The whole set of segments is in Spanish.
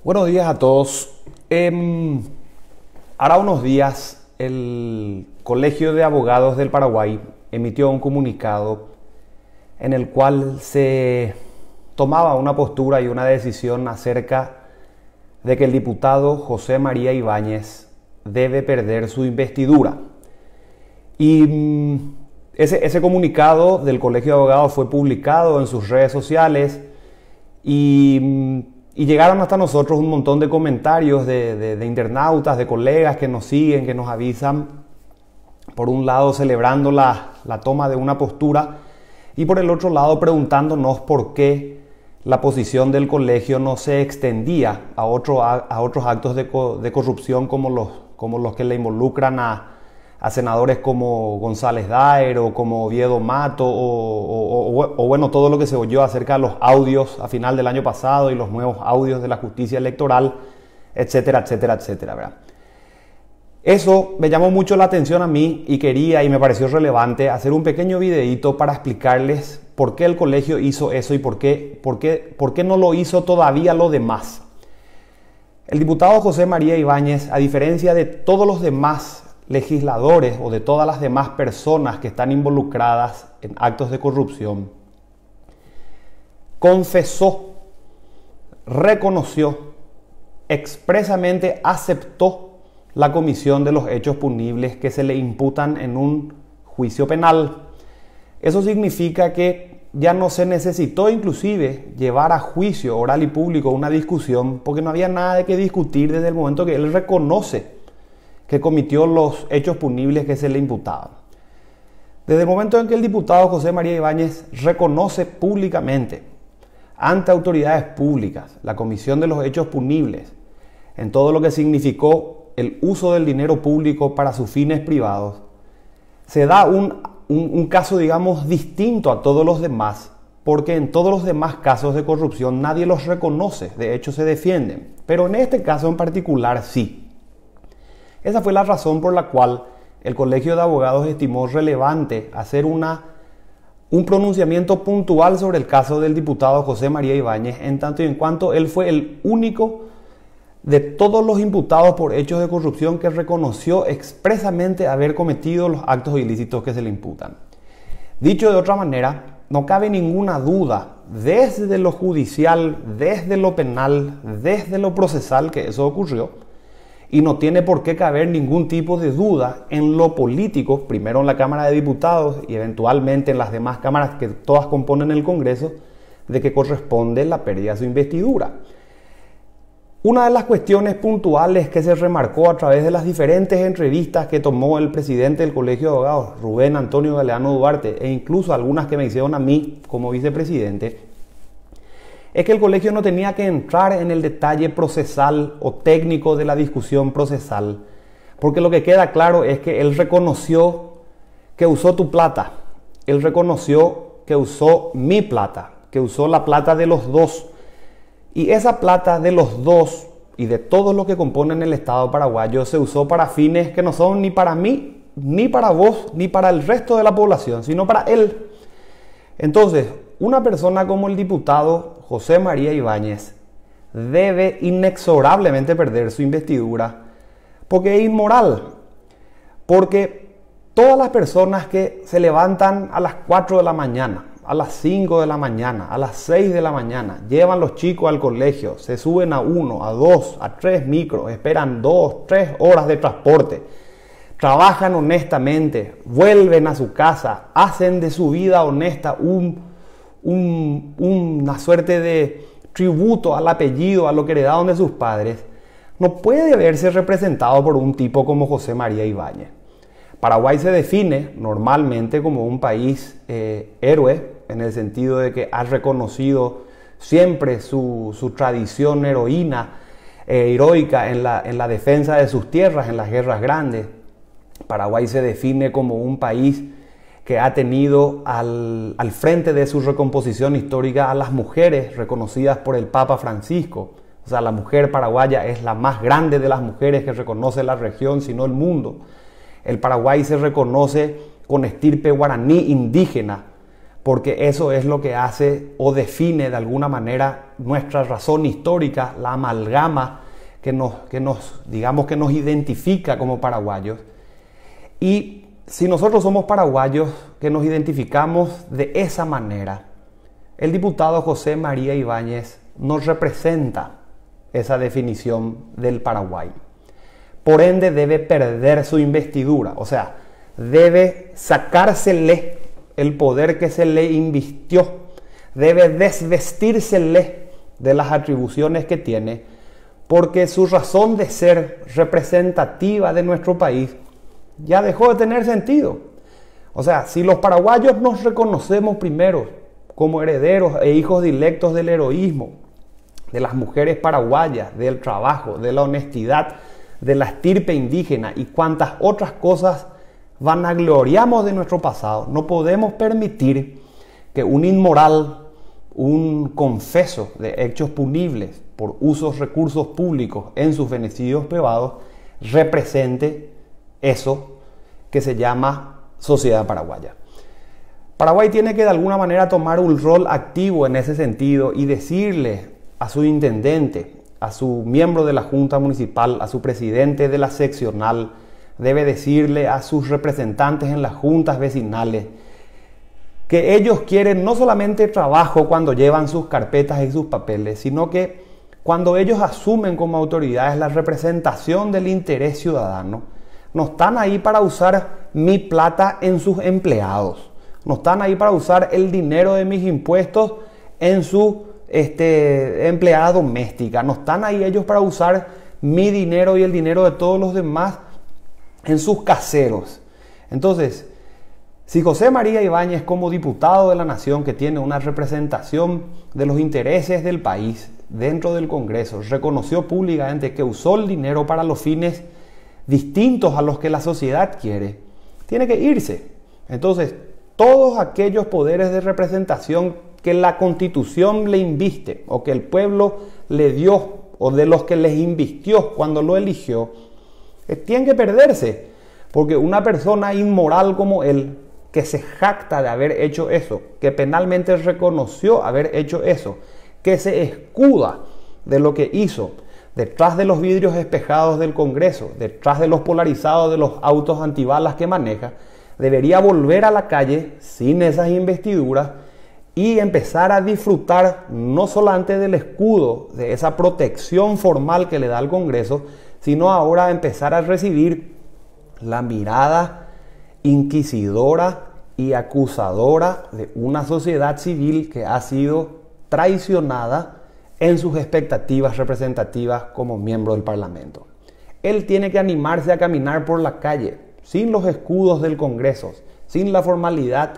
Buenos días a todos. Hará unos días el Colegio de Abogados del Paraguay emitió un comunicado en el cual se tomaba una postura y una decisión acerca de que el diputado José María Ibáñez debe perder su investidura. Y ese comunicado del Colegio de Abogados fue publicado en sus redes sociales y llegaron hasta nosotros un montón de comentarios de internautas, de colegas que nos siguen, que nos avisan, por un lado celebrando la toma de una postura y por el otro lado preguntándonos por qué la posición del colegio no se extendía a otros actos de corrupción como los que le involucran a senadores como González Daer o como Oviedo Mato o bueno, todo lo que se oyó acerca de los audios a final del año pasado y los nuevos audios de la justicia electoral, etcétera, etcétera, etcétera, ¿verdad? Eso me llamó mucho la atención a mí y me pareció relevante hacer un pequeño videíto para explicarles por qué el colegio hizo eso y por qué no lo hizo todavía lo demás. El diputado José María Ibáñez, a diferencia de todos los demás legisladores o de todas las demás personas que están involucradas en actos de corrupción, confesó, reconoció, expresamente aceptó la comisión de los hechos punibles que se le imputan en un juicio penal. Eso significa que ya no se necesitó inclusive llevar a juicio oral y público una discusión porque no había nada de qué discutir desde el momento que él reconoce que cometió los hechos punibles que se le imputaban. Desde el momento en que el diputado José María Ibáñez reconoce públicamente ante autoridades públicas la comisión de los hechos punibles en todo lo que significó el uso del dinero público para sus fines privados, se da un caso, digamos, distinto a todos los demás, porque en todos los demás casos de corrupción nadie los reconoce, de hecho se defienden, pero en este caso en particular sí. Esa fue la razón por la cual el Colegio de Abogados estimó relevante hacer un pronunciamiento puntual sobre el caso del diputado José María Ibáñez, en tanto y en cuanto él fue el único de todos los imputados por hechos de corrupción que reconoció expresamente haber cometido los actos ilícitos que se le imputan. Dicho de otra manera, no cabe ninguna duda, desde lo judicial, desde lo penal, desde lo procesal, que eso ocurrió. Y no tiene por qué caber ningún tipo de duda en lo político, primero en la Cámara de Diputados y eventualmente en las demás cámaras que todas componen el Congreso, de que corresponde la pérdida de su investidura. Una de las cuestiones puntuales que se remarcó a través de las diferentes entrevistas que tomó el presidente del Colegio de Abogados, Rubén Antonio Galeano Duarte, e incluso algunas que me hicieron a mí como vicepresidente, es que el colegio no tenía que entrar en el detalle procesal o técnico de la discusión procesal, porque lo que queda claro es que él reconoció que usó tu plata, él reconoció que usó mi plata, que usó la plata de los dos, y esa plata de los dos y de todos los que componen el Estado paraguayo se usó para fines que no son ni para mí, ni para vos, ni para el resto de la población, sino para él. Entonces, una persona como el diputado José María Ibáñez debe inexorablemente perder su investidura porque es inmoral, porque todas las personas que se levantan a las 4 de la mañana, a las 5 de la mañana, a las 6 de la mañana, llevan los chicos al colegio, se suben a 1, a 2, a 3 micros, esperan 2, 3 horas de transporte, trabajan honestamente, vuelven a su casa, hacen de su vida honesta una suerte de tributo al apellido, a lo que heredaron de sus padres, no puede verse representado por un tipo como José María Ibáñez. Paraguay se define normalmente como un país héroe, en el sentido de que ha reconocido siempre su tradición heroica en la defensa de sus tierras, en las guerras grandes. Paraguay se define como un país que ha tenido al frente de su recomposición histórica a las mujeres reconocidas por el Papa Francisco. O sea, la mujer paraguaya es la más grande de las mujeres que reconoce la región, sino el mundo. El Paraguay se reconoce con estirpe guaraní indígena, porque eso es lo que hace o define de alguna manera nuestra razón histórica, la amalgama que nos identifica como paraguayos. Y si nosotros somos paraguayos que nos identificamos de esa manera, el diputado José María Ibáñez nos representa esa definición del Paraguay. Por ende debe perder su investidura, o sea, debe sacársele el poder que se le invistió, debe desvestírsele de las atribuciones que tiene, porque su razón de ser representativa de nuestro país ya dejó de tener sentido. O sea, si los paraguayos nos reconocemos primero como herederos e hijos directos del heroísmo, de las mujeres paraguayas, del trabajo, de la honestidad, de la estirpe indígena y cuantas otras cosas vanagloriamos de nuestro pasado, no podemos permitir que un inmoral, un confeso de hechos punibles por usos recursos públicos en sus beneficios privados represente eso que se llama sociedad paraguaya. Paraguay tiene que de alguna manera tomar un rol activo en ese sentido y decirle a su intendente, a su miembro de la Junta Municipal, a su presidente de la seccional, debe decirle a sus representantes en las juntas vecinales que ellos quieren no solamente trabajo cuando llevan sus carpetas y sus papeles, sino que cuando ellos asumen como autoridades la representación del interés ciudadano, no están ahí para usar mi plata en sus empleados, no están ahí para usar el dinero de mis impuestos en su empleada doméstica, no están ahí ellos para usar mi dinero y el dinero de todos los demás en sus caseros. Entonces, si José María Ibáñez, como diputado de la Nación que tiene una representación de los intereses del país dentro del Congreso, reconoció públicamente que usó el dinero para los fines distintos a los que la sociedad quiere, tiene que irse. Entonces, todos aquellos poderes de representación que la Constitución le inviste o que el pueblo le dio o de los que les invistió cuando lo eligió, tienen que perderse, porque una persona inmoral como él, que se jacta de haber hecho eso, que penalmente reconoció haber hecho eso, que se escuda de lo que hizo detrás de los vidrios espejados del Congreso, detrás de los polarizados de los autos antibalas que maneja, debería volver a la calle sin esas investiduras y empezar a disfrutar no solamente del escudo, de esa protección formal que le da el Congreso, sino ahora empezar a recibir la mirada inquisidora y acusadora de una sociedad civil que ha sido traicionada en sus expectativas representativas como miembro del Parlamento. Él tiene que animarse a caminar por la calle, sin los escudos del Congreso, sin la formalidad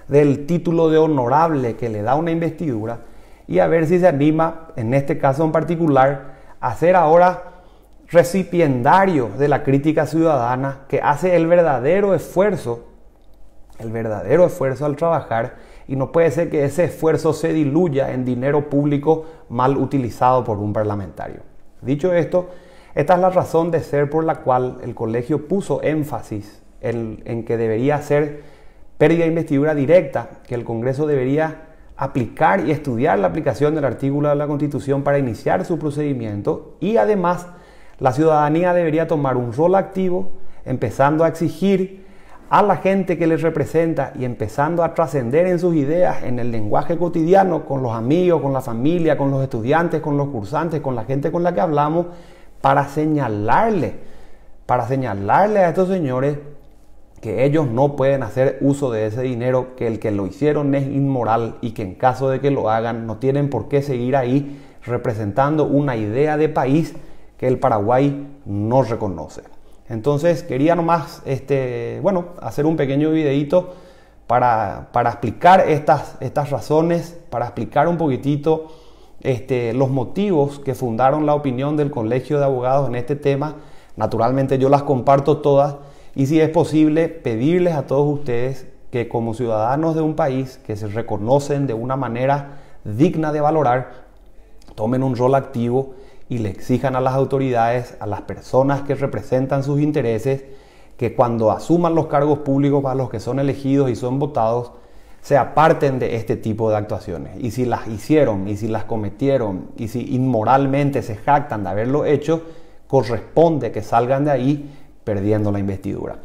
del título de honorable que le da una investidura, y a ver si se anima, en este caso en particular, a ser ahora recipiendario de la crítica ciudadana, que hace el verdadero esfuerzo al trabajar, y no puede ser que ese esfuerzo se diluya en dinero público mal utilizado por un parlamentario. Dicho esto, esta es la razón de ser por la cual el colegio puso énfasis en que debería ser pérdida de investidura directa, que el Congreso debería aplicar y estudiar la aplicación del artículo de la Constitución para iniciar su procedimiento, y además la ciudadanía debería tomar un rol activo, empezando a exigir a la gente que les representa y empezando a trascender en sus ideas, en el lenguaje cotidiano, con los amigos, con la familia, con los estudiantes, con los cursantes, con la gente con la que hablamos, para señalarle a estos señores que ellos no pueden hacer uso de ese dinero, que el que lo hicieron es inmoral y que en caso de que lo hagan no tienen por qué seguir ahí representando una idea de país que el Paraguay no reconoce. Entonces quería nomás hacer un pequeño videito para explicar estas razones, para explicar un poquitito los motivos que fundaron la opinión del Colegio de Abogados en este tema. Naturalmente yo las comparto todas, y si es posible pedirles a todos ustedes que, como ciudadanos de un país que se reconocen de una manera digna de valorar, tomen un rol activo y le exijan a las autoridades, a las personas que representan sus intereses, que cuando asuman los cargos públicos para los que son elegidos y son votados, se aparten de este tipo de actuaciones. Y si las hicieron, y si las cometieron, y si inmoralmente se jactan de haberlo hecho, corresponde que salgan de ahí perdiendo la investidura.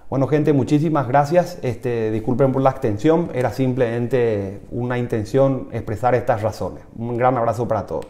Bueno, gente, muchísimas gracias. Disculpen por la extensión, era simplemente una intención expresar estas razones. Un gran abrazo para todos.